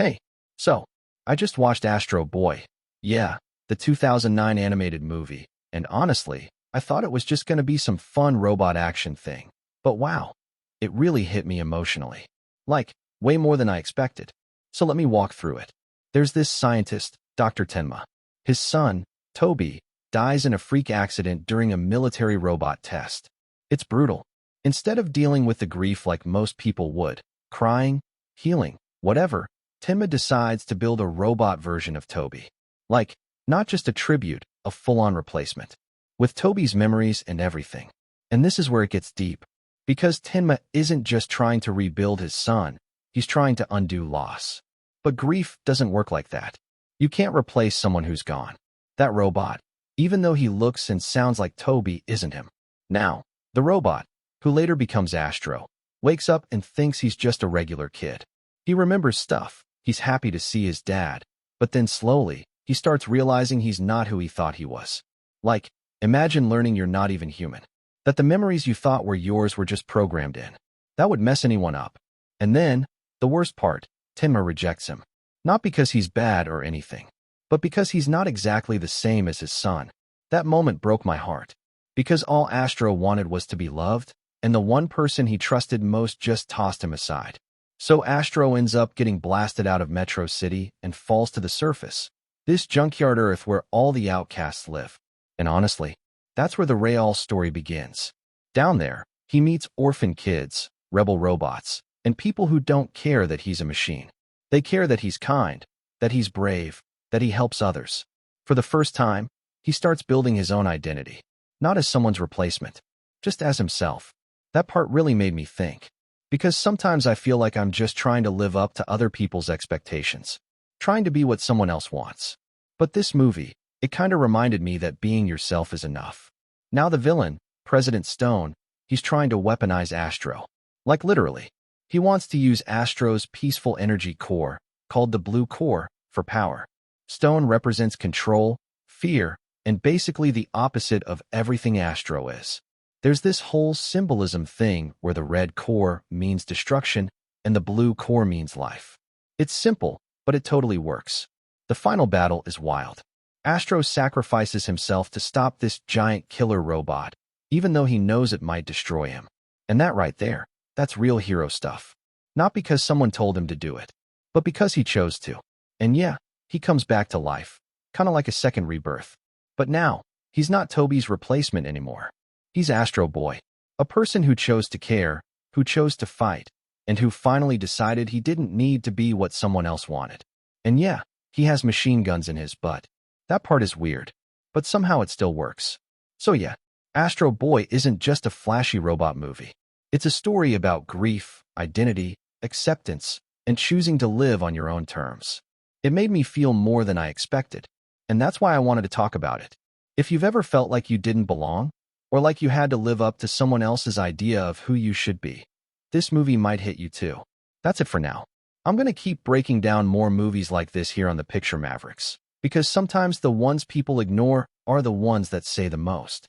Hey, so, I just watched Astro Boy. Yeah, the 2009 animated movie. And honestly, I thought it was just gonna be some fun robot action thing. But wow, it really hit me emotionally. Like, way more than I expected. So let me walk through it. There's this scientist, Dr. Tenma. His son, Toby, dies in a freak accident during a military robot test. It's brutal. Instead of dealing with the grief like most people would, crying, healing, whatever, Tenma decides to build a robot version of Toby. Like, not just a tribute, a full-on replacement. With Toby's memories and everything. And this is where it gets deep. Because Tenma isn't just trying to rebuild his son, he's trying to undo loss. But grief doesn't work like that. You can't replace someone who's gone. That robot, even though he looks and sounds like Toby, isn't him. Now, the robot, who later becomes Astro, wakes up and thinks he's just a regular kid. He remembers stuff. He's happy to see his dad. But then slowly, he starts realizing he's not who he thought he was. Like, imagine learning you're not even human. That the memories you thought were yours were just programmed in. That would mess anyone up. And then, the worst part, Tenma rejects him. Not because he's bad or anything, but because he's not exactly the same as his son. That moment broke my heart. Because all Astro wanted was to be loved, and the one person he trusted most just tossed him aside. So Astro ends up getting blasted out of Metro City and falls to the surface. This junkyard Earth where all the outcasts live. And honestly, that's where the Real story begins. Down there, he meets orphan kids, rebel robots, and people who don't care that he's a machine. They care that he's kind, that he's brave, that he helps others. For the first time, he starts building his own identity. Not as someone's replacement, just as himself. That part really made me think. Because sometimes I feel like I'm just trying to live up to other people's expectations. Trying to be what someone else wants. But this movie, it kinda reminded me that being yourself is enough. Now the villain, President Stone, he's trying to weaponize Astro. Like literally. He wants to use Astro's peaceful energy core, called the Blue Core, for power. Stone represents control, fear, and basically the opposite of everything Astro is. There's this whole symbolism thing where the red core means destruction and the blue core means life. It's simple, but it totally works. The final battle is wild. Astro sacrifices himself to stop this giant killer robot, even though he knows it might destroy him. And that right there, that's real hero stuff. Not because someone told him to do it, but because he chose to. And yeah, he comes back to life, kinda like a second rebirth. But now, he's not Toby's replacement anymore. He's Astro Boy, a person who chose to care, who chose to fight, and who finally decided he didn't need to be what someone else wanted. And yeah, he has machine guns in his butt. That part is weird, but somehow it still works. So yeah, Astro Boy isn't just a flashy robot movie. It's a story about grief, identity, acceptance, and choosing to live on your own terms. It made me feel more than I expected, and that's why I wanted to talk about it. If you've ever felt like you didn't belong, or like you had to live up to someone else's idea of who you should be, this movie might hit you too. That's it for now. I'm gonna keep breaking down more movies like this here on the Picture Mavericks, because sometimes the ones people ignore are the ones that say the most.